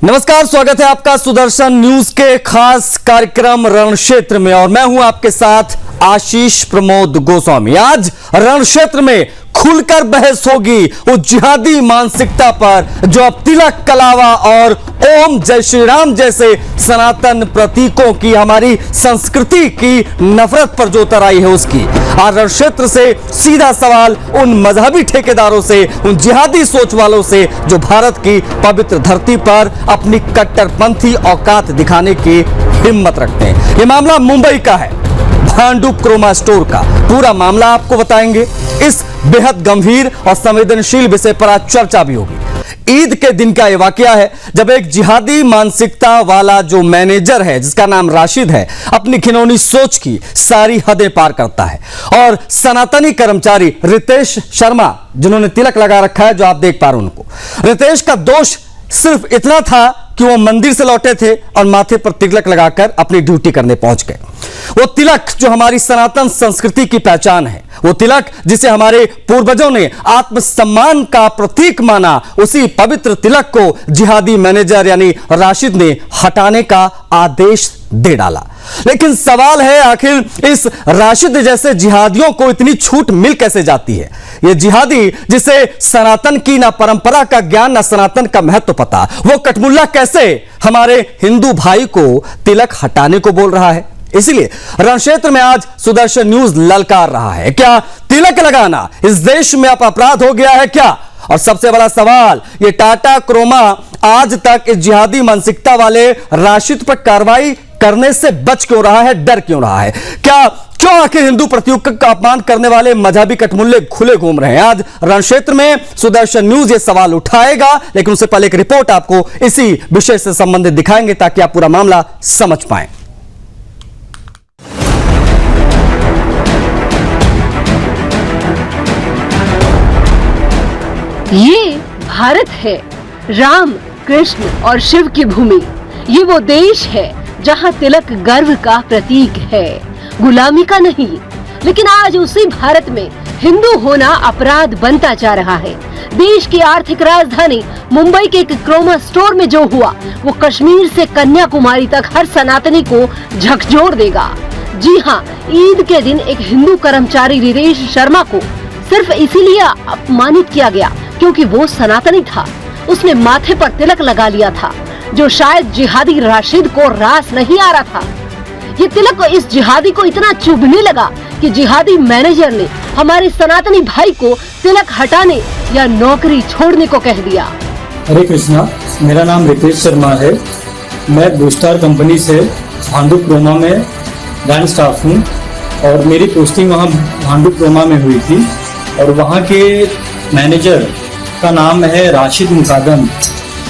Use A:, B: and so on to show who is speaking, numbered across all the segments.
A: नमस्कार, स्वागत है आपका सुदर्शन न्यूज के खास कार्यक्रम रणक्षेत्र में और मैं हूं आपके साथ आशीष प्रमोद गोस्वामी। आज रणक्षेत्र में खुलकर बहस होगी उस जिहादी मानसिकता पर जो अब तिलक, कलावा और ओम जय श्री राम जैसे सनातन प्रतीकों की, हमारी संस्कृति की नफरत पर जो उतर आई है उसकी। आज रणक्षेत्र से सीधा सवाल उन मजहबी ठेकेदारों से, उन जिहादी सोच वालों से जो भारत की पवित्र धरती पर अपनी कट्टरपंथी औकात दिखाने की हिम्मत रखते हैं। ये मामला मुंबई का है, भांडू क्रोमा स्टोर का। पूरा मामला आपको बताएंगे। इस बेहद गंभीर और संवेदनशील विषय पर आज चर्चा भी होगी। ईद के दिन का यह वाकया है जब एक जिहादी मानसिकता वाला जो मैनेजर है, जिसका नाम राशिद है, अपनी घिनौनी सोच की सारी हदें पार करता है और सनातनी कर्मचारी रितेश शर्मा, जिन्होंने तिलक लगा रखा है, जो आप देख पा रहे हैं उनको, रितेश का दोष सिर्फ इतना था कि वो मंदिर से लौटे थे और माथे पर तिलक लगाकर अपनी ड्यूटी करने पहुंच गए। वो तिलक जो हमारी सनातन संस्कृति की पहचान है, वो तिलक जिसे हमारे पूर्वजों ने आत्मसम्मान का प्रतीक माना, उसी पवित्र तिलक को जिहादी मैनेजर यानी राशिद ने हटाने का आदेश दे डाला। लेकिन सवाल है, आखिर इस राशिद जैसे जिहादियों को इतनी छूट मिल कैसे जाती है? ये जिहादी जिसे सनातन की ना परंपरा का ज्ञान, ना सनातन का महत्व पता, वो कटमुल्ला कैसे हमारे हिंदू भाई को तिलक हटाने को बोल रहा है? इसलिए रणक्षेत्र में आज सुदर्शन न्यूज ललकार रहा है, क्या तिलक लगाना इस देश में अब अपराध हो गया है क्या? और सबसे बड़ा सवाल, ये टाटा क्रोमा आज तक इस जिहादी मानसिकता वाले राशिद पर कार्रवाई करने से बच क्यों रहा है, डर क्यों रहा है? क्यों आखिर हिंदू प्रतीकों का अपमान करने वाले मजहबी कटमुल्ले खुले घूम रहे हैं? आज रणक्षेत्र में सुदर्शन न्यूज ये सवाल उठाएगा, लेकिन उससे पहले एक रिपोर्ट आपको इसी विषय से संबंधित दिखाएंगे ताकि आप पूरा मामला समझ पाएं।
B: ये भारत है, राम, कृष्ण और शिव की भूमि। ये वो देश है जहाँ तिलक गर्व का प्रतीक है, गुलामी का नहीं। लेकिन आज उसी भारत में हिंदू होना अपराध बनता जा रहा है। देश की आर्थिक राजधानी मुंबई के एक क्रोमा स्टोर में जो हुआ, वो कश्मीर से कन्याकुमारी तक हर सनातनी को झकझोर देगा। जी हाँ, ईद के दिन एक हिंदू कर्मचारी रितेश शर्मा को सिर्फ इसीलिए अपमानित किया गया क्योंकि वो सनातनी था। उसने माथे पर तिलक लगा लिया था, जो शायद जिहादी राशिद को रास नहीं आ रहा था। ये तिलक इस जिहादी को इतना चुभने लगा कि जिहादी मैनेजर ने हमारे सनातनी भाई को तिलक हटाने या नौकरी छोड़ने को कह दिया।
C: हरे कृष्णा, मेरा नाम रितेश शर्मा है। मैं ब्लू स्टार कंपनी से भांडू क्रोमा में ब्रांड स्टाफ हूँ और मेरी पोस्टिंग वहाँ भांडू क्रोमा में हुई थी और वहाँ के मैनेजर का नाम है राशिद मुकादम,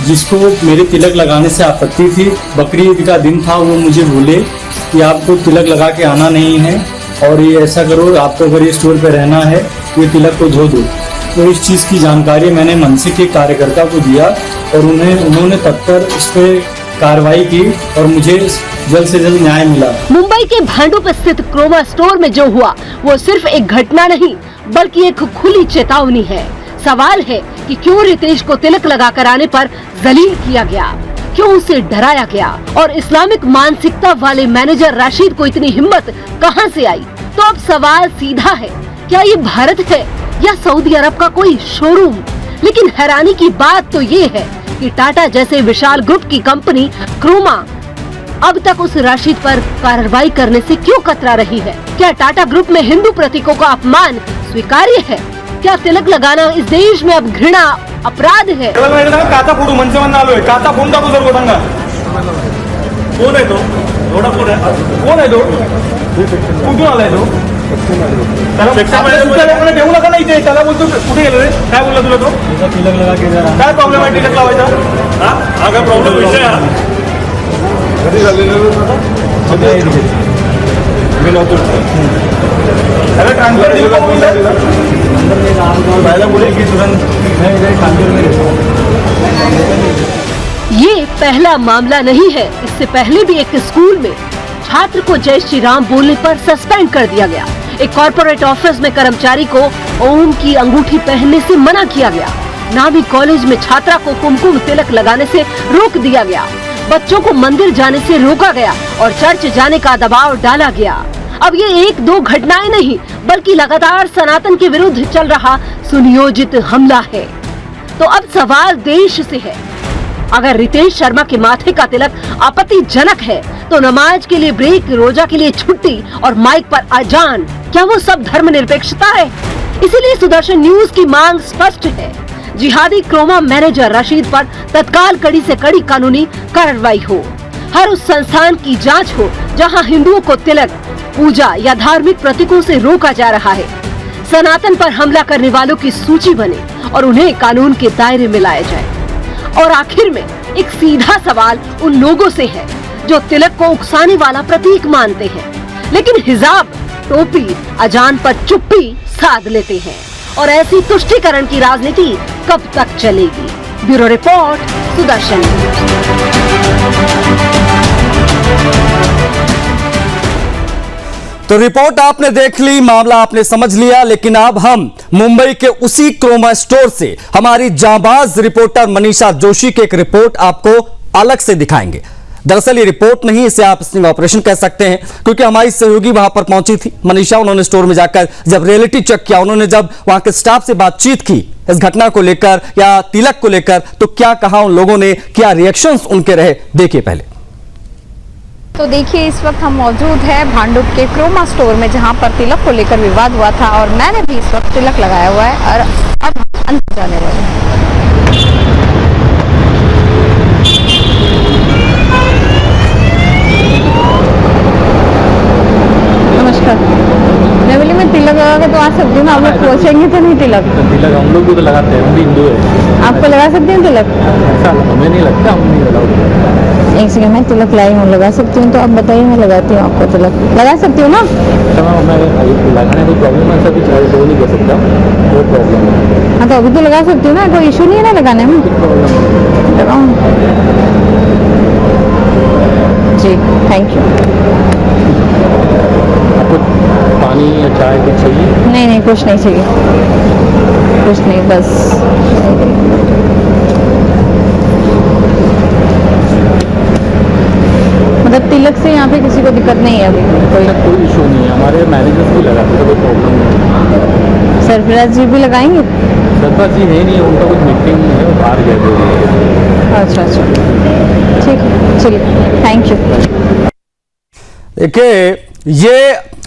C: जिसको मेरे तिलक लगाने से आपत्ति थी। बकरी ईद का दिन था, वो मुझे बोले कि आपको तिलक लगा के आना नहीं है और ये ऐसा करो, आपको अगर ये स्टोर पे रहना है ये तिलक को धो दो। तो इस चीज़ की जानकारी मैंने मनसे के कार्यकर्ता को दिया और उन्होंने तत्पर इस पर कार्रवाई की और मुझे जल्द से जल्द न्याय मिला।
B: मुंबई के भांडू पर स्थित क्रोमा स्टोर में जो हुआ वो सिर्फ एक घटना नहीं बल्कि एक खुली चेतावनी है। सवाल है कि क्यों रितेश को तिलक लगाकर आने पर जलील किया गया, क्यों उसे डराया गया और इस्लामिक मानसिकता वाले मैनेजर राशिद को इतनी हिम्मत कहां से आई? तो अब सवाल सीधा है, क्या ये भारत है या सऊदी अरब का कोई शोरूम? लेकिन हैरानी की बात तो ये है कि टाटा जैसे विशाल ग्रुप की कंपनी क्रोमा अब तक उस राशिद पर कार्रवाई करने से क्यों कतरा रही है? क्या टाटा ग्रुप में हिंदू प्रतीकों का अपमान स्वीकार्य है? क्या तिलक लगाना इस देश में अब घृणा अपराध है?
D: काचा फोटो मनसे म्हणून आलोय, काचा फोन टाकू जर सांगा कोण आहे तो? थोडा फोन आहे, कोण आहे तो? कुठून आलाय तो? त्याला ठेवू नका ना इथे, त्याला बोलतो कुठे गेलो रे? काय बोलला तुला तो?
C: तिलक लगा के जरा
D: काय प्रॉब्लेम आहे तिलक लावायचा? हा काय प्रॉब्लेम विषय हा? कधी झालेलं मी लावतो अरे ट्रान्सफर देऊ का बोले की तुरंत
B: ये पहला मामला नहीं है। इससे पहले भी एक स्कूल में छात्र को जय श्री राम बोलने पर सस्पेंड कर दिया गया। एक कॉर्पोरेट ऑफिस में कर्मचारी को ओम की अंगूठी पहनने से मना किया गया। नामी कॉलेज में छात्रा को कुमकुम तिलक लगाने से रोक दिया गया, बच्चों को मंदिर जाने से रोका गया और चर्च जाने का दबाव डाला गया। अब ये एक दो घटनाएं नहीं बल्कि लगातार सनातन के विरुद्ध चल रहा सुनियोजित हमला है। तो अब सवाल देश से है, अगर रितेश शर्मा के माथे का तिलक आपत्तिजनक है तो नमाज के लिए ब्रेक, रोजा के लिए छुट्टी और माइक पर अजान, क्या वो सब धर्मनिरपेक्षता है? इसीलिए सुदर्शन न्यूज की मांग स्पष्ट है, जिहादी क्रोमा मैनेजर रशीद पर तत्काल कड़ी से कड़ी कानूनी कार्रवाई हो। हर उस संस्थान की जांच हो जहां हिंदुओं को तिलक, पूजा या धार्मिक प्रतीकों से रोका जा रहा है। सनातन पर हमला करने वालों की सूची बने और उन्हें कानून के दायरे में लाया जाए। और आखिर में एक सीधा सवाल उन लोगों से है जो तिलक को उकसाने वाला प्रतीक मानते हैं, लेकिन हिजाब, टोपी, अजान पर चुप्पी साध लेते हैं। और ऐसी तुष्टीकरण की राजनीति कब तक चलेगी? Bureau report, Sudarshan news.
A: तो रिपोर्ट आपने देख ली, मामला आपने समझ लिया, लेकिन अब हम मुंबई के उसी क्रोमा स्टोर से हमारी जांबाज रिपोर्टर मनीषा जोशी की एक रिपोर्ट आपको अलग से दिखाएंगे। दरअसल ये रिपोर्ट नहीं, इसे आप स्टिंग ऑपरेशन कह सकते हैं, क्योंकि हमारी सहयोगी वहां पर पहुंची थी मनीषा। उन्होंने स्टोर में जाकर जब रियलिटी चेक किया, उन्होंने जब वहां के स्टाफ से बातचीत की इस घटना को लेकर या तिलक को लेकर, तो क्या कहा उन लोगों ने, क्या रिएक्शंस उनके रहे, देखिए पहले।
E: तो देखिए, इस वक्त हम मौजूद है भांडुप के क्रोमा स्टोर में, जहां पर तिलक को लेकर विवाद हुआ था और मैंने भी इस वक्त तिलक लगाया हुआ है और अब हम अंदर जाने वाले हैं। नमस्कार, मैं बोली मैं तिलक लगा के तो आ सकती हूँ ना, आप लोग पूछेंगे तो नहीं तिलक?
C: तिलक हम लोग भी तो लगाते हैं, हम भी हिंदू है।
E: आपको लगा सकती हूँ तिलक?
C: ऐसा हमें नहीं लगता, हम नहीं लगाते।
E: एक सेकंड, मैं तिलक लाई हूँ, लगा सकती हूँ? तो आप बताइए, मैं लगाती हूँ आपको तिलक, लगा सकती हूँ ना?
C: मैं लगाने कोई प्रॉब्लम है, ऐसा कुछ वो नहीं कर सकता, कोई प्रॉब्लम है।
E: हाँ, तो अभी तो लगा सकती हूँ ना, कोई इशू नहीं है ना लगाने में? लगाऊँ जी, थैंक यू।
C: आपको पानी या चाय कुछ चाहिए?
E: नहीं, कुछ नहीं चाहिए, कुछ नहीं, बस। मतलब तिलक से यहाँ पे किसी को दिक्कत नहीं है अभी?
C: कोई इशू नहीं है, हमारे मैनेजर्स भी लगाते हैं, कोई प्रॉब्लम नहीं।
E: सरफराज जी भी लगाएंगे?
C: सरफराज जी नहीं, उनका कुछ मीटिंग है, बाहर गए थे।
E: अच्छा, ठीक है, चलिए, थैंक यू।
A: देखिए, ये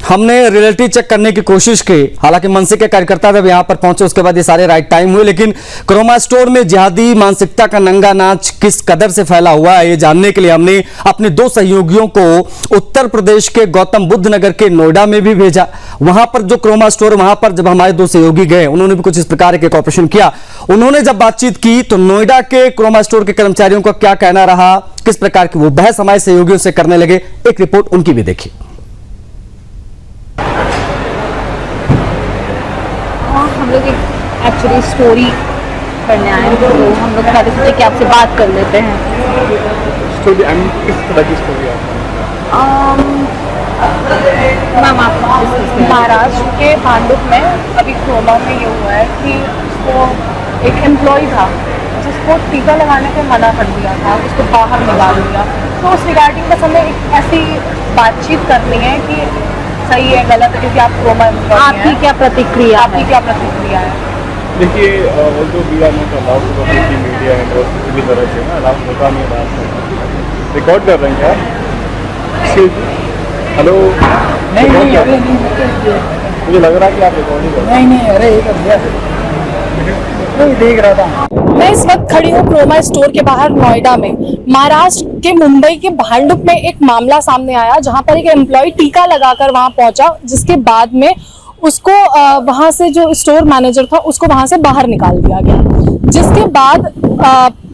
A: हमने रियलिटी चेक करने की कोशिश की, हालांकि मनसे के कार्यकर्ता जब यहां पर पहुंचे उसके बाद ये सारे राइट टाइम हुए, लेकिन क्रोमा स्टोर में जिहादी मानसिकता का नंगा नाच किस कदर से फैला हुआ है, ये जानने के लिए हमने अपने दो सहयोगियों को उत्तर प्रदेश के गौतम बुद्ध नगर के नोएडा में भी भेजा। वहां पर जो क्रोमा स्टोर, वहां पर जब हमारे दो सहयोगी गए, उन्होंने भी कुछ इस प्रकार के ऑपरेशन किया। उन्होंने जब बातचीत की तो नोएडा के क्रोमा स्टोर के कर्मचारियों का क्या कहना रहा, किस प्रकार की वो बहस हमारे सहयोगियों से करने लगे, एक रिपोर्ट उनकी भी देखी।
E: हम लोग एक एक्चुअली स्टोरी करने आए हैं, तो हम लोग पहले सोचे कि आपसे बात कर लेते हैं।
C: स्टोरी किस तरह की स्टोरी है?
E: मैम, आप
F: महाराष्ट्र के भांडुप में अभी क्रोमा में ये हुआ है कि उसको एक एम्प्लॉय था जिसको टीका लगाने पे मना कर दिया था, उसको बाहर निकाल दिया। तो उस रिगार्डिंग बस हमें एक ऐसी बातचीत करनी है कि सही है गलत है, क्योंकि आप क्रोमा एम्प्लॉय हैं।
E: आपकी क्या प्रतिक्रिया
F: आपकी क्या प्रतिक्रिया है?
D: देखिए, वो जो we are not allowed to public media and किसी भी तरह से ना अलाउड होता नहीं, बात रिकॉर्ड कर रहे हैं यार। हेलो, नहीं, मुझे लग रहा है कि आप रिकॉर्डिंग कर रहे हैं।
C: नहीं, अरे नहीं देख रहा था।
F: मैं इस वक्त खड़ी हूँ क्रोमा स्टोर के बाहर नोएडा में। महाराष्ट्र के मुंबई के भांडुप में एक मामला सामने आया जहां पर एक एम्प्लॉय टीका लगाकर वहां पहुंचा, जिसके बाद में उसको वहां से जो स्टोर मैनेजर था उसको वहां से बाहर निकाल दिया गया। जिसके बाद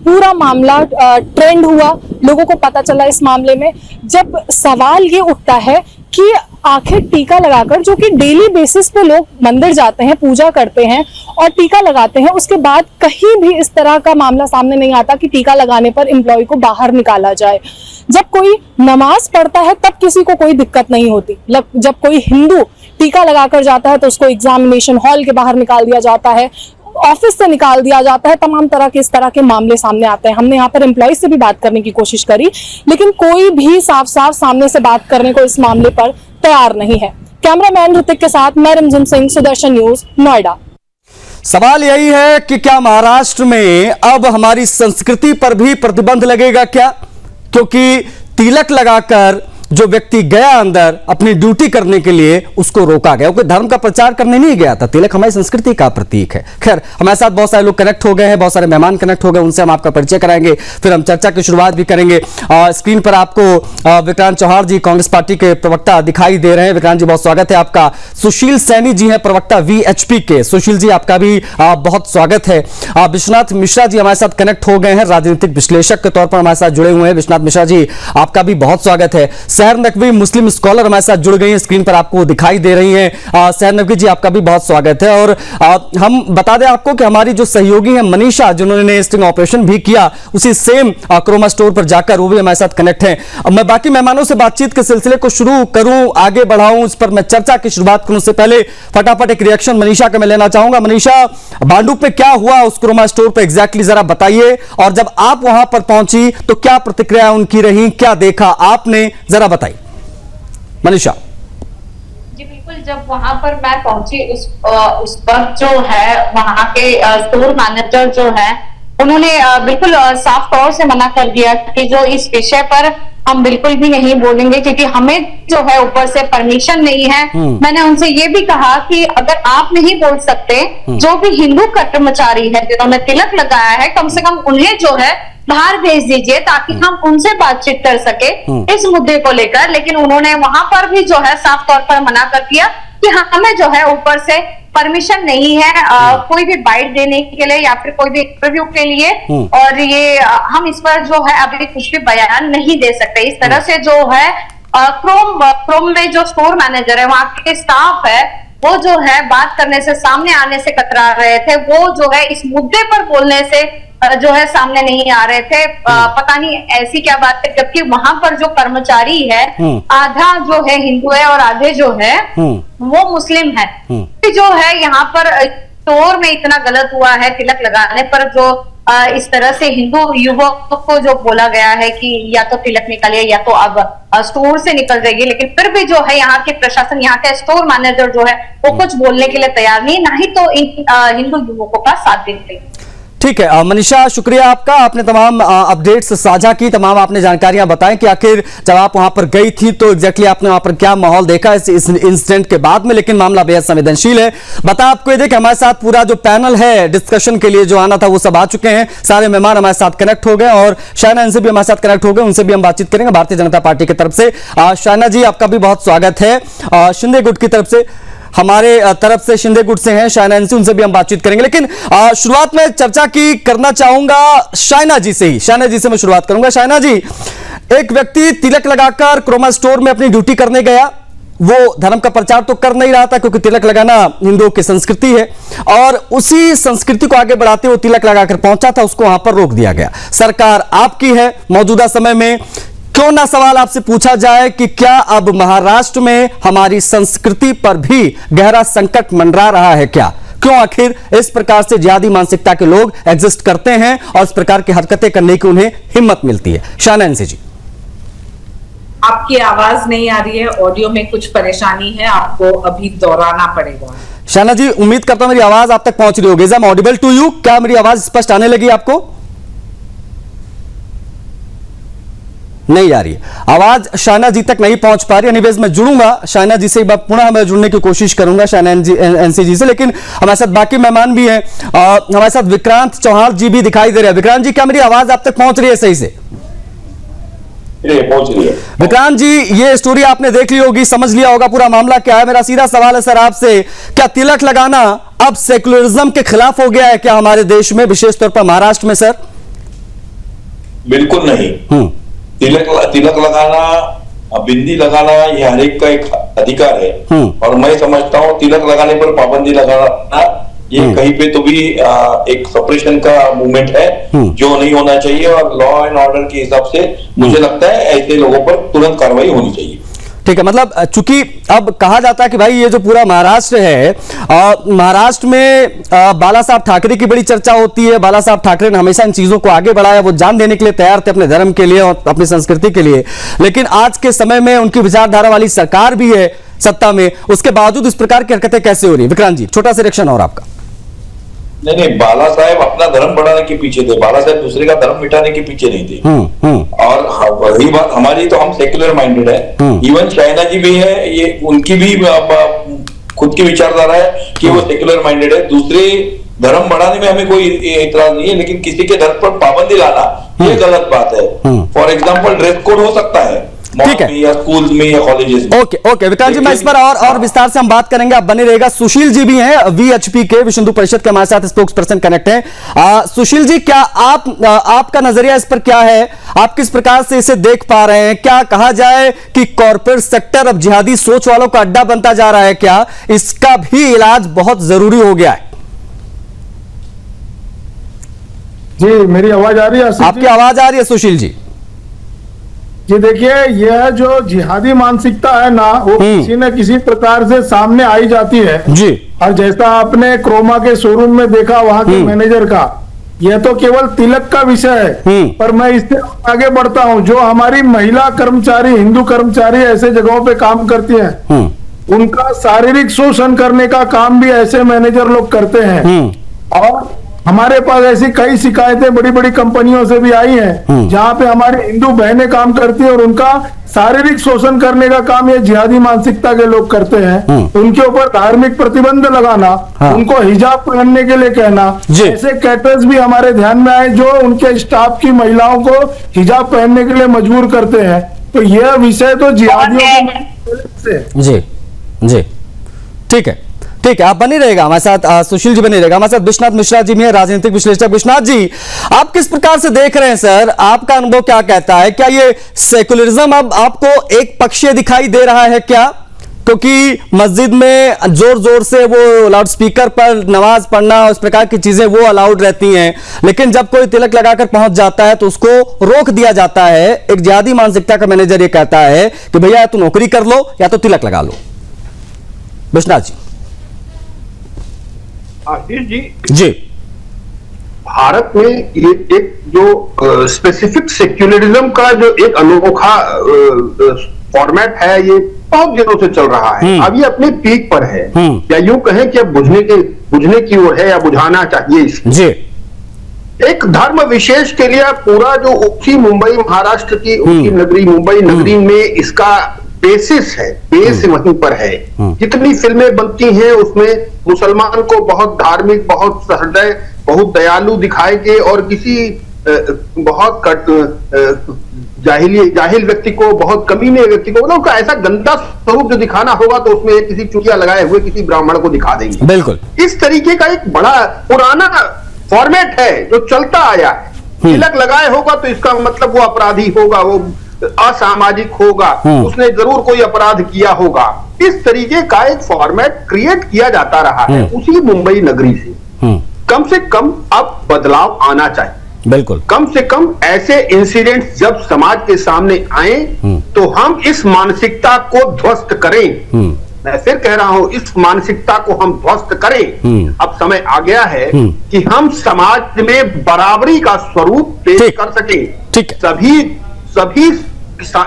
F: पूरा मामला ट्रेंड हुआ, लोगों को पता चला इस मामले में। जब सवाल ये उठता है कि आखिर टीका लगाकर, जो कि डेली बेसिस पे लोग मंदिर जाते हैं, पूजा करते हैं और टीका लगाते हैं, उसके बाद कहीं भी इस तरह का मामला सामने नहीं आता कि टीका लगाने पर एम्प्लॉय को बाहर निकाला जाए। जब कोई नमाज पढ़ता है तब किसी को कोई दिक्कत नहीं होती, जब कोई हिंदू टीका लगाकर जाता है तो उसको एग्जामिनेशन हॉल के बाहर निकाल दिया जाता है। ऑफिस से निकाल दिया जाता है। तमाम तरह के इस तरह के मामले सामने आते हैं। हमने यहाँ पर एम्प्लॉय से भी बात करने की कोशिश करी, लेकिन कोई भी साफ साफ सामने से बात करने को इस मामले पर तैयार नहीं है। कैमरामैन ऋतिक के साथ मैं रिमझिम सिंह, सुदर्शन न्यूज, नोएडा।
A: सवाल यही है कि क्या महाराष्ट्र में अब हमारी संस्कृति पर भी प्रतिबंध लगेगा क्या? क्योंकि तिलक लगाकर जो व्यक्ति गया अंदर अपनी ड्यूटी करने के लिए, उसको रोका गया। कोई धर्म का प्रचार करने नहीं गया था। तिलक हमारी संस्कृति का प्रतीक है। खैर, हमारे साथ बहुत सारे लोग कनेक्ट हो गए हैं, बहुत सारे मेहमान कनेक्ट हो गए, उनसे हम आपका परिचय कराएंगे, फिर हम चर्चा की शुरुआत भी करेंगे। स्क्रीन पर आपको विक्रांत चौहान जी, कांग्रेस पार्टी के प्रवक्ता दिखाई दे रहे हैं। विक्रांत जी, बहुत स्वागत है आपका। सुशील सैनी जी हैं प्रवक्ता VHP के। सुशील जी, आपका भी बहुत स्वागत है। विश्वनाथ मिश्रा जी हमारे साथ कनेक्ट हो गए हैं, राजनीतिक विश्लेषक के तौर पर हमारे साथ जुड़े हुए हैं। विश्वनाथ मिश्रा जी, आपका भी बहुत स्वागत है। सहर नकवी, मुस्लिम स्कॉलर, हमारे साथ जुड़ गई हैं, स्क्रीन पर आपको दिखाई दे रही हैं। सहर नकवी जी, आपका भी बहुत स्वागत है। और हम बता दें आपको कि हमारी जो सहयोगी हैं मनीषा, जिन्होंने स्टिंग ऑपरेशन भी किया उसी सेम क्रोमा स्टोर पर जाकर, वो भी हमारे साथ कनेक्ट हैं। मैं बाकी मेहमानों से बातचीत के सिलसिले को शुरू करूं, आगे बढ़ाऊं, इस पर मैं चर्चा की शुरुआत करूं, उससे पहले फटाफट एक रिएक्शन मनीषा का मैं लेना चाहूंगा। मनीषा, भांडुप में क्या हुआ उस क्रोमा स्टोर पर एग्जैक्टली जरा बताइए, और जब आप वहां पर पहुंची तो क्या प्रतिक्रिया उनकी रही, क्या देखा आपने, जरा बताइए मनीषा।
G: जी बिल्कुल, जब वहां पर मैं पहुंची उस वक्त जो है वहां के स्टोर मैनेजर जो है, उन्होंने बिल्कुल साफ तौर से मना कर दिया कि जो इस विषय पर हम बिल्कुल भी नहीं बोलेंगे, क्योंकि हमें जो है ऊपर से परमिशन नहीं है। मैंने उनसे ये भी कहा कि अगर आप नहीं बोल सकते, जो भी हिंदू कर्मचारी है जिन्होंने तिलक लगाया है, कम से कम उन्हें जो है बाहर भेज दीजिए ताकि हम उनसे बातचीत कर सके इस मुद्दे को लेकर। लेकिन उन्होंने वहां पर भी जो है साफ तौर पर मना कर दिया कि हमें जो है ऊपर से परमिशन नहीं है कोई भी बाइट देने के लिए या फिर कोई भी इंटरव्यू के लिए, और ये हम इस पर जो है अभी कुछ भी बयान नहीं दे सकते। इस तरह से जो है क्रोम में जो स्टोर मैनेजर है, वहां के स्टाफ है, वो जो है बात करने से, सामने आने से कतरा रहे थे। वो जो है इस मुद्दे पर बोलने से जो है सामने नहीं आ रहे थे। पता नहीं ऐसी क्या बात है, जबकि वहां पर जो कर्मचारी है आधा जो है हिंदू है और आधे जो है वो मुस्लिम है। जो है यहाँ पर स्टोर में इतना गलत हुआ है तिलक लगाने पर, जो इस तरह से हिंदू युवक को जो बोला गया है कि या तो तिलक निकालिए या तो अब स्टोर से निकल जाइए, लेकिन फिर भी जो है यहाँ के प्रशासन, यहाँ के स्टोर मैनेजर जो है वो कुछ बोलने के लिए तैयार नहीं, ना ही तो इन हिंदू युवकों का साथ देते।
A: ठीक है मनीषा, शुक्रिया आपका। आपने तमाम अपडेट्स साझा की, तमाम आपने जानकारियां बताई कि आखिर जब आप वहां पर गई थी तो एग्जैक्टली आपने वहां पर क्या माहौल देखा इस इंसिडेंट के बाद में। लेकिन मामला बेहद संवेदनशील है। बता आपको ये देखिए, हमारे साथ पूरा जो पैनल है डिस्कशन के लिए जो आना था वो सब आ चुके हैं। सारे मेहमान हमारे साथ कनेक्ट हो गए और शायना इनसे भी हमारे साथ कनेक्ट हो गए, उनसे भी हम बातचीत करेंगे भारतीय जनता पार्टी की तरफ से। शायना जी, आपका भी बहुत स्वागत है। शिंदे गुट की तरफ से, हमारे तरफ से शिंदे गुट से हैं शायना इनसे, उनसे भी हम बातचीत करेंगे। लेकिन शुरुआत में चर्चा की करना चाहूंगा शायना जी से ही। शायना जी से मैं शुरुआत करूंगा। शायना जी, एक व्यक्ति तिलक लगाकर क्रोमा स्टोर में अपनी ड्यूटी करने गया, वो धर्म का प्रचार तो कर नहीं रहा था क्योंकि तिलक लगाना हिंदुओं की संस्कृति है, और उसी संस्कृति को आगे बढ़ाते हुए तिलक लगाकर पहुंचा था, उसको वहां पर रोक दिया गया। सरकार आपकी है मौजूदा समय में, क्यों ना सवाल आपसे पूछा जाए कि क्या अब महाराष्ट्र में हमारी संस्कृति पर भी गहरा संकट मंडरा रहा है क्या? क्यों आखिर इस प्रकार से जिहादी मानसिकता के लोग एग्जिस्ट करते हैं और इस प्रकार की हरकतें करने की उन्हें हिम्मत मिलती है? शायना इनसे जी।
H: आपकी आवाज नहीं आ रही है, ऑडियो में कुछ परेशानी है, आपको अभी दोहराना पड़ेगा।
A: शायना जी, उम्मीद करता हूं मेरी आवाज आप तक पहुंच रही होगी। I am audible to you? क्या मेरी आवाज स्पष्ट आने लगी आपको? नहीं आ रही है आवाज, शायना जी तक नहीं पहुंच पा रही। एनीवेज मैं जुड़ूंगा शायना जी से, एक बार पुनः मैं जुड़ने की कोशिश करूंगा शायना एनसी जी से। लेकिन हमारे साथ बाकी मेहमान भी हैं। हमारे साथ विक्रांत चौहान जी भी दिखाई दे रहे हैं। विक्रांत जी, क्या मेरी आवाज आप तक पहुंच रही है सही से?
D: पहुंच रही है।
A: विक्रांत जी, ये स्टोरी आपने देख ली होगी, समझ लिया होगा पूरा मामला क्या है। मेरा सीधा सवाल है सर आपसे, क्या तिलक लगाना अब सेक्युलरिज्म के खिलाफ हो गया है क्या हमारे देश में, विशेष तौर पर महाराष्ट्र में? सर
D: बिल्कुल नहीं। तिलक लगाना, बिंदी लगाना, ये हर एक का एक अधिकार है, और मैं समझता हूँ तिलक लगाने पर पाबंदी लगाना ये कहीं पे तो भी एक सप्रेशन का मूवमेंट है जो नहीं होना चाहिए, और लॉ एंड ऑर्डर के हिसाब से मुझे लगता है ऐसे लोगों पर तुरंत कार्रवाई होनी चाहिए।
A: ठीक है, मतलब चूंकि अब कहा जाता है कि भाई ये जो पूरा महाराष्ट्र है, महाराष्ट्र में बाला साहब ठाकरे की बड़ी चर्चा होती है। बाला साहब ठाकरे ने हमेशा इन चीजों को आगे बढ़ाया, वो जान देने के लिए तैयार थे अपने धर्म के लिए और अपनी संस्कृति के लिए। लेकिन आज के समय में उनकी विचारधारा वाली सरकार भी है सत्ता में, उसके बावजूद इस प्रकार की हरकतें कैसे हो रही है? विक्रांत जी, छोटा सा रिएक्शन और आपका।
D: नहीं, बाला साहेब अपना धर्म बढ़ाने के पीछे थे, बाला साहेब दूसरे का धर्म मिटाने के पीछे नहीं थे। और वही बात हमारी, तो हम सेक्युलर माइंडेड है। इवन चाइना जी भी है, ये उनकी भी खुद की विचारधारा है कि वो सेक्युलर माइंडेड है। दूसरे धर्म बढ़ाने में हमें कोई इतराज नहीं है, लेकिन किसी के धर्म पर पाबंदी लाना ये गलत बात है। फॉर एग्जाम्पल ड्रेस कोड हो सकता है
A: ठीक है,
D: या स्कूल में या कॉलेजेस में।
A: ओके विक्रांत जी, मैं इस पर और विस्तार से हम बात करेंगे, आप बने रहेगा। सुशील जी भी हैं वीएचपी के, विश्व हिंदू परिषद के हमारे साथ स्पोक्स पर्सन कनेक्ट हैं। सुशील जी, क्या आपका नजरिया इस पर क्या है? आप किस प्रकार से इसे देख पा रहे हैं? क्या कहा जाए कि कॉर्पोरेट सेक्टर अब जिहादी सोच वालों का अड्डा बनता जा रहा है? क्या इसका भी इलाज बहुत जरूरी हो गया है?
I: जी, मेरी आवाज आ रही है?
A: आपकी आवाज आ रही है सुशील जी।
I: जी देखिए, यह जो जिहादी मानसिकता है ना, वो किसी न किसी प्रकार से सामने आई जाती है
A: जी।
I: और जैसा आपने क्रोमा के शोरूम में देखा वहां के मैनेजर का, यह तो केवल तिलक का विषय है। पर मैं इससे आगे बढ़ता हूं, जो हमारी महिला कर्मचारी, हिंदू कर्मचारी ऐसे जगहों पे काम करती हैं, उनका शारीरिक शोषण करने का काम भी ऐसे मैनेजर लोग करते हैं। और हमारे पास ऐसी कई शिकायतें बड़ी बड़ी कंपनियों से भी आई हैं, जहां पे हमारी हिंदू बहनें काम करती हैं और उनका शारीरिक शोषण करने का काम ये जिहादी मानसिकता के लोग करते हैं। उनके ऊपर धार्मिक प्रतिबंध लगाना, उनको हिजाब पहनने के लिए कहना, ऐसे कैटर्स भी हमारे ध्यान में आए जो उनके स्टाफ की महिलाओं को हिजाब पहनने के लिए मजबूर करते हैं। तो यह विषय तो जिहादियों से
A: जी ठीक है, आप बने रहेगा हमारे साथ। सुशील जी बने रहेगा हमारे साथ। विश्वनाथ मिश्रा जी भी है, राजनीतिक विश्लेषक। विश्वनाथ जी, आप किस प्रकार से देख रहे हैं सर? आपका अनुभव क्या कहता है? क्या ये सेकुलरिज्म अब आपको एक पक्षीय दिखाई दे रहा है क्या? क्योंकि मस्जिद में जोर जोर से वो लाउड स्पीकर पर नमाज पढ़ना, उस प्रकार की चीजें वो अलाउड रहती हैं, लेकिन जब कोई तिलक लगाकर पहुंच जाता है तो उसको रोक दिया जाता है। एक जिहादी मानसिकता का मैनेजर ये कहता है कि भैया या तो नौकरी कर लो या तो तिलक लगा लो। विश्वनाथ जी।
J: आशीष जी, भारत में ये एक जो स्पेसिफिक सेक्युलरिज्म का जो एक अनोखा फॉर्मेट है, ये बहुत दिनों से चल रहा है। अब ये अपने पीक पर है, या यूं कहें कि अब बुझने की ओर है, या बुझाना चाहिए जी। एक धर्म विशेष के लिए पूरा जो उसी मुंबई, महाराष्ट्र की उसी नगरी मुंबई नगरी में इसका बेसिस है, बेस वहीं पर है। जितनी फिल्में बनती हैं उसमें मुसलमान को बहुत धार्मिक, बहुत सहृदय, बहुत दयालु दिखाएंगे, और किसी बहुत जाहिल व्यक्ति को, बहुत कमीने व्यक्ति को, मतलब उसका ऐसा गंदा स्वरूप जो दिखाना होगा तो उसमें किसी चुटिया लगाए हुए किसी ब्राह्मण को दिखा देंगे। बिल्कुल इस तरीके का एक बड़ा पुराना फॉर्मेट है जो चलता आया है। तिलक लगाए होगा तो इसका मतलब वो अपराधी होगा, वो असामाजिक होगा, उसने जरूर कोई अपराध किया होगा। इस तरीके का एक फॉर्मेट क्रिएट किया जाता रहा है उसी मुंबई नगरी से। कम से कम अब बदलाव आना चाहिए। बिल्कुल, कम से कम ऐसे इंसिडेंट्स जब समाज के सामने आए तो हम इस मानसिकता को ध्वस्त करें। मैं फिर कह रहा हूं, इस मानसिकता को हम ध्वस्त करें। अब समय आ गया है कि हम समाज में बराबरी का स्वरूप पेश कर सकें।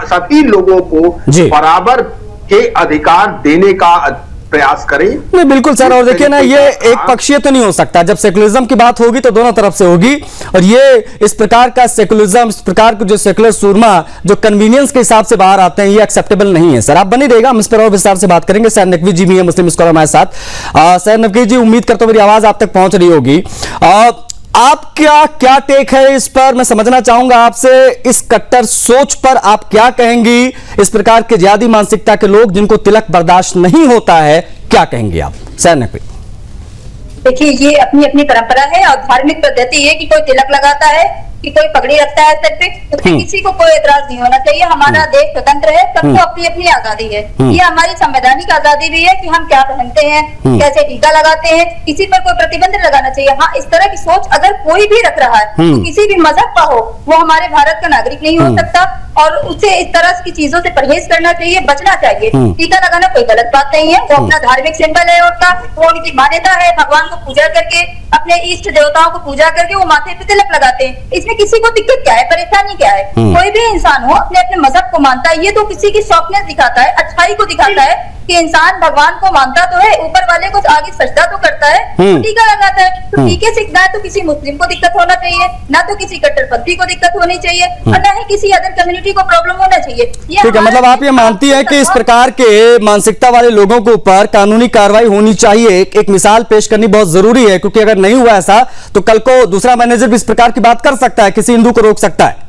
J: सभी लोगों को बराबर के अधिकार देने का प्रयास करें। नहीं, बिल्कुल सर। और देखिए ना, ये एक पक्षीय तो नहीं हो सकता। जब सेकुलरिज्म की बात होगी तो दोनों तरफ से होगी, और ये इस प्रकार का सेकुलरिज्म, इस प्रकार के जो सेकुलर सूरमा जो कन्वीनियंस के हिसाब से बाहर आते हैं, ये एक्सेप्टेबल नहीं है सर। आप बने रहेगा, हम इस पर और विस्तार से बात करेंगे। सर नकवी जी भी है, मुस्लिम स्कॉलर हमारे साथ। सर नकवी जी, उम्मीद करता हूं मेरी आवाज आप तक पहुंच रही होगी। आपका क्या टेक है इस पर? मैं समझना चाहूंगा आपसे, इस कट्टर सोच पर आप क्या कहेंगी? इस प्रकार के जिहादी मानसिकता के लोग जिनको तिलक बर्दाश्त नहीं होता है, क्या कहेंगे आप? सर नकवी।
K: देखिए, ये अपनी अपनी परंपरा है और धार्मिक पद्धति है कि कोई तिलक लगाता है कि कोई पगड़ी रखता है सर पे, उससे किसी को कोई एतराज नहीं होना चाहिए। हमारा देश स्वतंत्र है, सबको अपनी अपनी आजादी है। ये हमारी संवैधानिक आजादी भी है कि हम क्या पहनते हैं, कैसे टीका लगाते हैं, किसी पर कोई प्रतिबंध लगाना चाहिए। हाँ, इस तरह की सोच अगर कोई भी रख रहा है तो किसी भी मजहब का हो, वो हमारे भारत का नागरिक नहीं हो सकता और उसे इस तरह की चीजों से परहेज करना चाहिए, बचना चाहिए। टीका लगाना कोई गलत बात नहीं है, वो अपना धार्मिक सिंबल है उसका, वो उनकी मान्यता है। भगवान को पूजा करके, अपने इष्ट देवताओं को पूजा करके वो माथे पे तिलक लगाते हैं। इसमें किसी को दिक्कत क्या है, परेशानी क्या है? कोई भी इंसान हो अपने अपने मजहब को मानता है, ये तो किसी की सॉफ्टनेस दिखाता है, अच्छाई को दिखाता है कि इंसान भगवान को मानता तो है, ऊपर वाले को आगे सजदा तो करता है, तो टीका लगाता है। तो टीके से ना तो किसी मुस्लिम को दिक्कत होना चाहिए, ना तो किसी कट्टरपंथी को दिक्कत होनी चाहिए और ना ही किसी अदर कम्युनिटी को प्रॉब्लम होना चाहिए।
A: ठीक है, मतलब आप ये मानती है कि इस प्रकार के मानसिकता वाले लोगों के ऊपर कानूनी कार्रवाई होनी चाहिए, एक मिसाल पेश करनी बहुत जरूरी है, क्योंकि अगर नहीं हुआ ऐसा तो कल को दूसरा मैनेजर भी इस प्रकार की बात कर सकता है, किसी हिंदू को रोक सकता है।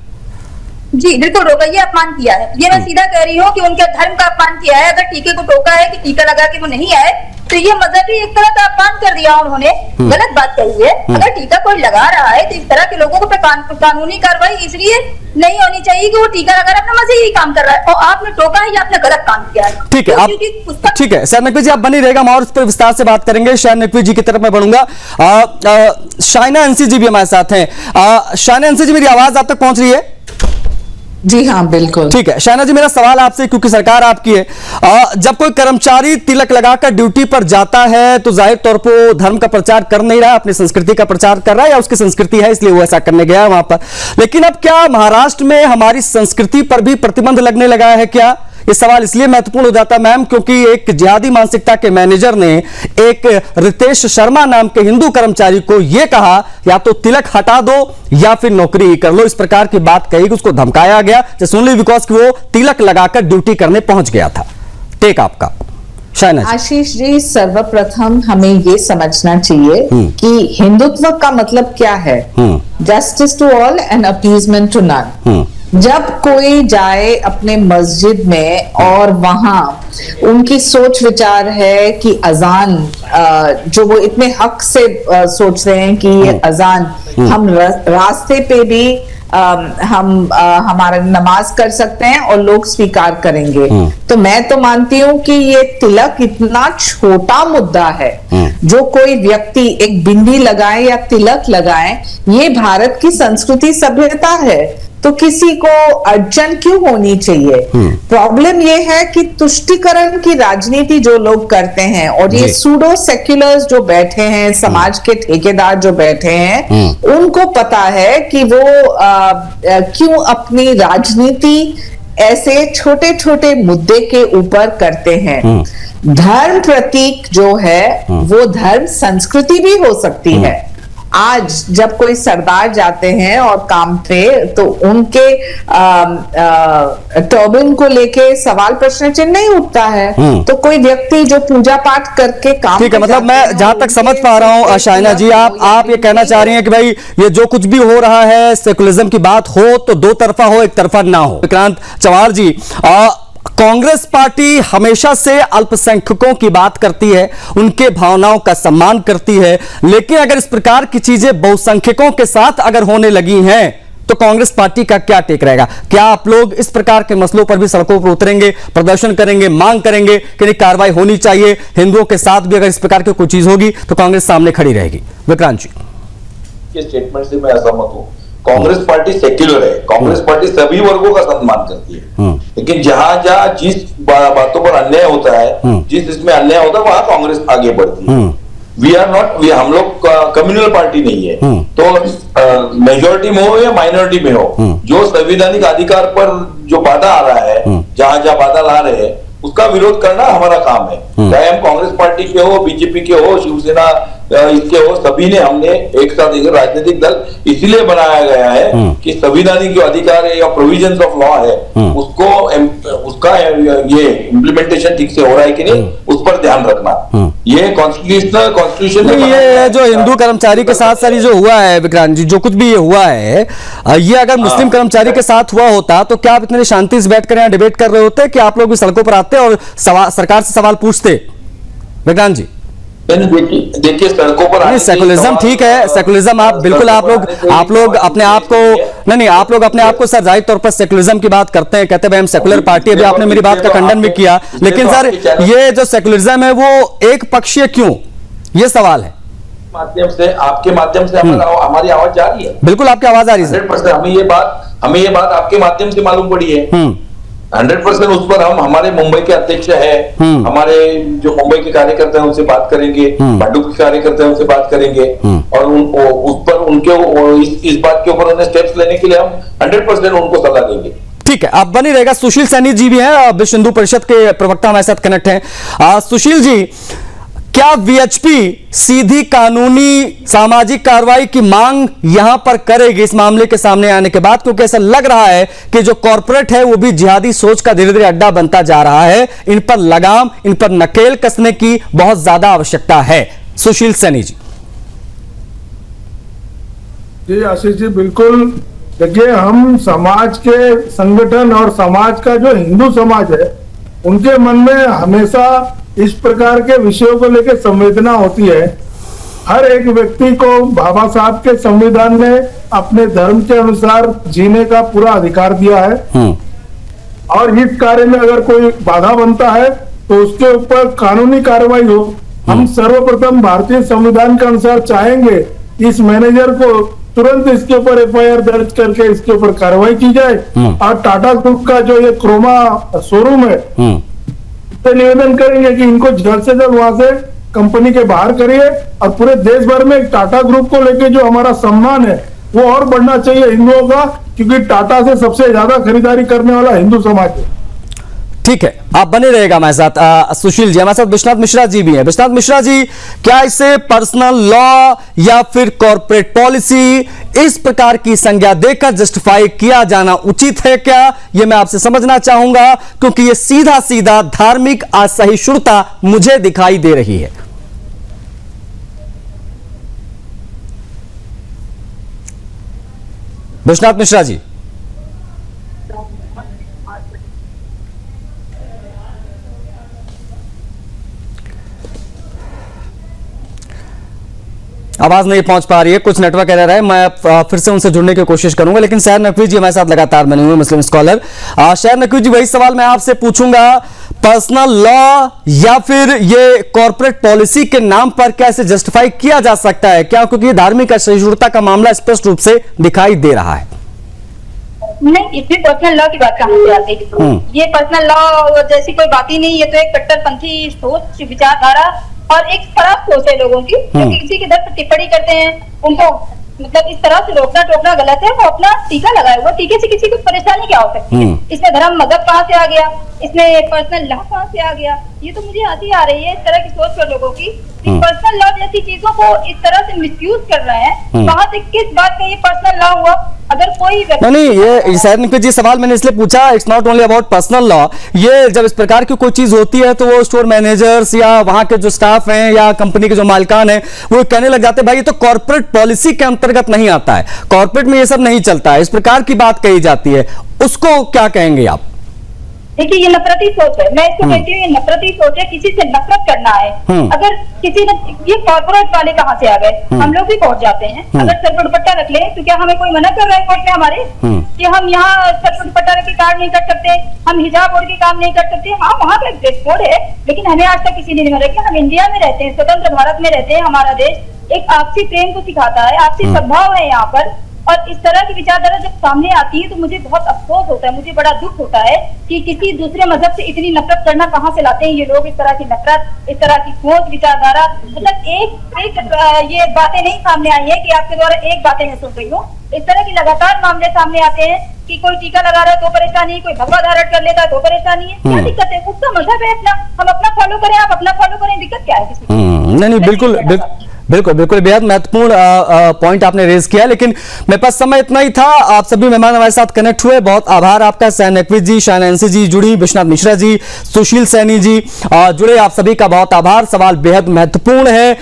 K: जी बिल्कुल, रोकइया अपमान किया है, ये मैं सीधा कह रही हूँ कि उनके धर्म का अपमान किया है। अगर टीके को टोका है कि टीका लगा के वो नहीं आए, तो ये मजहबी एक तरह का अपमान कर दिया उन्होंने, गलत बात कही है। अगर टीका कोई लगा रहा है तो इस तरह के लोगों को कानूनी कार्रवाई इसलिए नहीं होनी चाहिए कि वो टीका लगा रहा है, अपना मजहबी काम कर रहा है और आपने टोका है या आपने गलत काम किया है।
A: ठीक है, आप ठीक है शायद नकवी जी आप बनी रहेगा, हम और इस पर विस्तार से बात करेंगे। शायद नकवी जी की तरफ मैं बढ़ूंगा। शाइना एनसी जी भी हमारे साथ हैं। शाइना एनसी जी, मेरी आवाज आप तक पहुंच रही है?
L: जी हाँ, बिल्कुल।
A: ठीक है शाइना जी, मेरा सवाल आपसे, क्योंकि सरकार आपकी है, जब कोई कर्मचारी तिलक लगाकर ड्यूटी पर जाता है तो जाहिर तौर पर वो धर्म का प्रचार कर नहीं रहा, अपनी संस्कृति का प्रचार कर रहा है, या उसकी संस्कृति है इसलिए वो ऐसा करने गया है वहां पर। लेकिन अब क्या महाराष्ट्र में हमारी संस्कृति पर भी प्रतिबंध लगने लगा है क्या? ये सवाल इसलिए महत्वपूर्ण हो जाता है मैम, क्योंकि एक जिहादी मानसिकता के मैनेजर ने एक रितेश शर्मा नाम के हिंदू कर्मचारी को यह कहा या तो तिलक हटा दो या फिर नौकरी कर लो, इस प्रकार की बात कही कि उसको धमकाया गया जस्ट ओनली बिकॉज कि वो तिलक लगाकर ड्यूटी करने पहुंच गया था। टेक आपका शाइना जी।
L: आशीष जी, सर्वप्रथम हमें ये समझना चाहिए कि हिंदुत्व का मतलब क्या है। Justice to all and appeasement to none. जब कोई जाए अपने मस्जिद में और वहां उनकी सोच विचार है कि अजान, जो वो इतने हक से सोच रहे हैं कि ये अजान हम रास्ते पे भी हमारा नमाज कर सकते हैं और लोग स्वीकार करेंगे, तो मैं तो मानती हूँ कि ये तिलक इतना छोटा मुद्दा है। जो कोई व्यक्ति एक बिंदी लगाए या तिलक लगाए, ये भारत की संस्कृति सभ्यता है, तो किसी को अड़चन क्यों होनी चाहिए। प्रॉब्लम ये है कि तुष्टिकरण की राजनीति जो लोग करते हैं और ये सूडो सेक्युलर्स जो बैठे हैं, समाज के ठेकेदार जो बैठे हैं, उनको पता है कि वो क्यों अपनी राजनीति ऐसे छोटे छोटे मुद्दे के ऊपर करते हैं। धर्म प्रतीक जो है वो धर्म संस्कृति भी हो सकती है। आज जब कोई सरदार जाते हैं और काम पे, तो उनके टर्बन को लेके सवाल प्रश्न चिन्ह नहीं उठता है। तो कोई व्यक्ति जो पूजा पाठ करके काम,
A: ठीक है, मतलब मैं जहां तक समझ पा रहा हूं शाइना जी, आप ये कहना चाह रही हैं कि भाई ये जो कुछ भी हो रहा है सेकुलरिज्म की बात हो तो दो तरफा हो, एक तरफा ना हो। विक्रांत चवार जी, कांग्रेस पार्टी हमेशा से अल्पसंख्यकों की बात करती है, उनके भावनाओं का सम्मान करती है, लेकिन अगर इस प्रकार की चीजें बहुसंख्यकों के साथ अगर होने लगी हैं तो कांग्रेस पार्टी का क्या टेक रहेगा? क्या आप लोग इस प्रकार के मसलों पर भी सड़कों पर उतरेंगे, प्रदर्शन करेंगे, मांग करेंगे कि कार्रवाई होनी चाहिए, हिंदुओं के साथ भी अगर इस प्रकार की कोई चीज होगी तो कांग्रेस सामने खड़ी रहेगी? विक्रांत जी,
D: ये स्टेटमेंट से मैं असहमत हूं। कांग्रेस पार्टी सेक्युलर है, कांग्रेस पार्टी सभी वर्गों का सम्मान करती है, लेकिन जहां जहां जिस बातों पर अन्याय होता है, जिस इसमें अन्याय होता है, वहां कांग्रेस आगे बढ़ती है। वी आर नॉट, हम लोग कम्युनल पार्टी नहीं है, तो मेजोरिटी में हो या माइनॉरिटी में हो, जो संवैधानिक अधिकार पर जो बाधा आ रहा है, जहां जहां बाधा ला रहे हैं, उसका विरोध करना हमारा काम है। चाहे हम कांग्रेस पार्टी के हो, बीजेपी के हो, शिवसेना इसके हो, सभी ने, हमने एक साथ एक राजनीतिक दल इसलिए बनाया गया है कि संवैधानिक जो अधिकार है या प्रोविजंस ऑफ लॉ है, उसका ये इम्प्लीमेंटेशन ठीक से हो रहा है कि नहीं, उस पर ध्यान रखना। ये कॉन्स्टिट्यूशन
A: ये जो हिंदू कर्मचारी के साथ सारी जो हुआ है विक्रांत जी, जो कुछ भी ये हुआ है, ये अगर मुस्लिम कर्मचारी के साथ हुआ होता तो क्या आप इतने शांति से बैठकर यहाँ डिबेट कर रहे होते कि आप लोग भी सड़कों पर आते और सरकार से सवाल पूछते? विक्रांत जी,
D: देखिए सड़कों पर
A: नहीं, सेकुलरिज्म ठीक है, सेकुलरिज्म आप बिल्कुल आप लोग अपने आप को नहीं आप लोग अपने आप को सर जाहिर तौर पर सेकुलरिज्म की बात करते हैं, कहते हैं भाई हम सेकुलर पार्टी, अभी आपने मेरी बात का खंडन भी किया, लेकिन सर ये जो सेकुलरिज्म है वो एक पक्षीय क्यों, ये सवाल है।
D: माध्यम से आपके माध्यम से हमारी आवाज जा रही है,
A: बिल्कुल आपकी आवाज आ रही है
D: 100%। हमें ये बात आपके माध्यम से मालूम पड़ी है 100%। उस पर हम हमारे मुंबई के अध्यक्ष है, हमारे जो मुंबई के कार्यकर्ता हैं उनसे बात करेंगे, भांडुप के कार्यकर्ता हैं उनसे बात करेंगे और उस पर उनके इस बात के ऊपर उन्हें स्टेप्स लेने के लिए हम 100% उनको सलाह देंगे।
A: ठीक है, आप बनी रहेगा। सुशील सैनी जी भी हैं, विश्व हिंदू परिषद के प्रवक्ता हमारे साथ कनेक्ट हैं। सुशील जी, क्या वीएचपी सीधी कानूनी सामाजिक कार्रवाई की मांग यहां पर करेगी इस मामले के सामने आने के बाद, क्योंकि ऐसा लग रहा है कि जो कॉर्पोरेट है वो भी जिहादी सोच का धीरे धीरे अड्डा बनता जा रहा है, इन पर लगाम, इन पर नकेल कसने की बहुत ज्यादा आवश्यकता है। सुशील सैनी जी।
I: जी आशीष जी, बिल्कुल। देखिए, हम समाज के संगठन और समाज का जो हिंदू समाज है उनके मन में हमेशा इस प्रकार के विषयों को लेकर संवेदना होती है। हर एक व्यक्ति को बाबा साहब के संविधान ने अपने धर्म के अनुसार जीने का पूरा अधिकार दिया है और इस कार्य में अगर कोई बाधा बनता है तो उसके ऊपर कानूनी कार्रवाई हो। हम सर्वप्रथम भारतीय संविधान के अनुसार चाहेंगे इस मैनेजर को तुरंत इसके ऊपर एफआईआर दर्ज करके इसके ऊपर कार्रवाई की जाए और टाटा ग्रुप का जो ये क्रोमा शोरूम है तो निवेदन करेंगे कि इनको जल्द से जल्द वहां से कंपनी के बाहर करिए और पूरे देश भर में टाटा ग्रुप को लेके जो हमारा सम्मान है वो और बढ़ना चाहिए हिंदुओं का, क्योंकि टाटा से सबसे ज्यादा खरीदारी करने वाला हिंदू समाज है।
A: ठीक है, आप बने रहेगा हमारे साथ। सुशील जी, हमारे साथ विश्वनाथ मिश्रा जी भी हैं। विश्वनाथ मिश्रा जी, क्या इसे पर्सनल लॉ या फिर कॉर्पोरेट पॉलिसी इस प्रकार की संज्ञा देकर जस्टिफाई किया जाना उचित है क्या, यह मैं आपसे समझना चाहूंगा, क्योंकि यह सीधा सीधा धार्मिक असहिष्णुता मुझे दिखाई दे रही है। विश्वनाथ मिश्रा जी। आवाज नहीं पहुंच पा रही है, कुछ नेटवर्क एरर है, मैं फिर से उनसे जुड़ने की कोशिश करूंगा। लेकिन शहर नकवी जी हमारे साथ लगातार बने हुए मुस्लिम स्कॉलर। शहर नकवी जी, वही सवाल मैं आपसे पूछूंगा, पर्सनल लॉ या फिर ये कॉर्पोरेट पॉलिसी के नाम पर क्या इसे जस्टिफाई किया जा सकता है क्या, क्योंकि धार्मिक असहिष्णुता का मामला स्पष्ट रूप से दिखाई दे रहा है।
K: नहीं, इसमें पर्सनल लॉ की बात कहां से आती है? ये पर्सनल लॉ जैसी कोई बात ही नहीं, ये तो एक कट्टरपंथी सोच, विचारधारा और एक खराब सोच है लोगों की, जो किसी के दर पर टिप्पणी करते हैं उनको मतलब इस तरह से रोकना टोकना गलत है। वो अपना टीका लगाया हुआ, टीके से किसी को परेशानी क्या हो सकती है? इसमें धर्म मजहब कहाँ से आ गया, इसमें पर्सनल लॉ कहाँ से आ गया? ये तो मुझे आती आ रही है इस तरह की सोच कर लोगों की। पर्सनल लॉ जैसी चीजों को इस तरह से मिसयूज कर रहे हैं। कहाँ से किस बात का ये पर्सनल लॉ हुआ? अगर कोई
A: नहीं, ये शायद नकवी जी सवाल मैंने इसलिए पूछा, it's not only about personal law. ये जब इस प्रकार की कोई चीज होती है तो वो स्टोर मैनेजर्स या वहां के जो स्टाफ हैं या कंपनी के जो मालिकान हैं वो कहने लग जाते हैं भाई ये तो कॉर्पोरेट पॉलिसी के अंतर्गत नहीं आता है, कॉर्पोरेट में ये सब नहीं चलता है, इस प्रकार की बात कही जाती है। उसको क्या कहेंगे आप?
K: देखिए, ये नफरती सोच है, मैं इसको कहती हूँ ये नफरती सोच है, किसी से नफरत करना है। अगर किसी ने, ये कॉर्पोरेट वाले कहाँ से आ गए? हम लोग भी पहुंच जाते हैं। अगर सर पर दुपट्टा रख ले तो क्या हमें कोई मना कर रहा है कोर्ट में हमारे कि हम यहाँ सर पर दुपट्टा रख के काम नहीं कर सकते, हम हिजाब ओढ़ के काम नहीं कर सकते? हाँ, वहाँ का एक ड्रेस कोड है, लेकिन हमें आज तक किसी ने नहीं मना किया। हम इंडिया में रहते हैं, स्वतंत्र भारत में रहते हैं, हमारा देश एक आपसी प्रेम को सिखाता है, आपसी सद्भाव है यहाँ पर। और इस तरह की विचारधारा जब सामने आती है तो मुझे बहुत अफसोस होता है, मुझे बड़ा दुख होता है कि किसी दूसरे मजहब से इतनी नफरत करना कहाँ से लाते हैं ये लोग। इस तरह की नफरत, इस तरह की सोच, विचारधारा, मतलब एक ये बातें नहीं सामने आई है कि आपके द्वारा एक बातें मैं सुन रही हूँ। इस तरह की लगातार मामले सामने आते हैं कि कोई टीका लगा रहा है तो परेशानी है, कोई भगवा धारण कर लेता है तो परेशानी है। क्या दिक्कत है? उसका मजहब है अपना, हम अपना फॉलो करें, आप अपना फॉलो करें, दिक्कत क्या है किसी को?
A: नहीं, बिल्कुल बिल्कुल बिल्कुल बेहद महत्वपूर्ण पॉइंट आपने रेज किया, लेकिन मेरे पास समय इतना ही था। आप सभी मेहमान हमारे साथ कनेक्ट हुए, बहुत आभार आपका। शहर नकवी जी, शाह नैंसी जी जुड़ी, विश्वनाथ मिश्रा जी, सुशील सैनी जी जुड़े, आप सभी का बहुत आभार। सवाल बेहद महत्वपूर्ण है,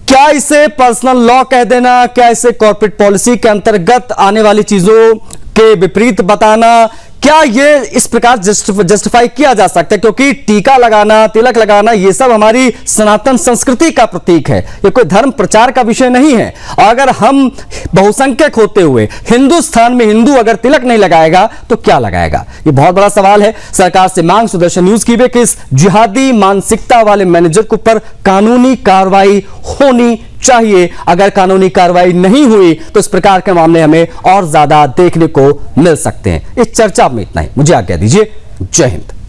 A: क्या इसे पर्सनल लॉ कह देना, क्या इसे कॉर्पोरेट पॉलिसी के अंतर्गत आने वाली चीजों के विपरीत बताना, क्या ये इस प्रकार जस्टिफाई किया जा सकता है? क्योंकि टीका लगाना, तिलक लगाना, ये सब हमारी सनातन संस्कृति का प्रतीक है, ये कोई धर्म प्रचार का विषय नहीं है। और अगर हम बहुसंख्यक होते हुए हिंदुस्तान में हिंदू अगर तिलक नहीं लगाएगा तो क्या लगाएगा? ये बहुत बड़ा सवाल है। सरकार से मांग सुदर्शन न्यूज की भी कि इस जिहादी मानसिकता वाले मैनेजर के ऊपर कानूनी कार्रवाई होनी चाहिए। अगर कानूनी कार्रवाई नहीं हुई तो इस प्रकार के मामले हमें और ज्यादा देखने को मिल सकते हैं। इस चर्चा में इतना ही, मुझे आज्ञा दीजिए। जय हिंद।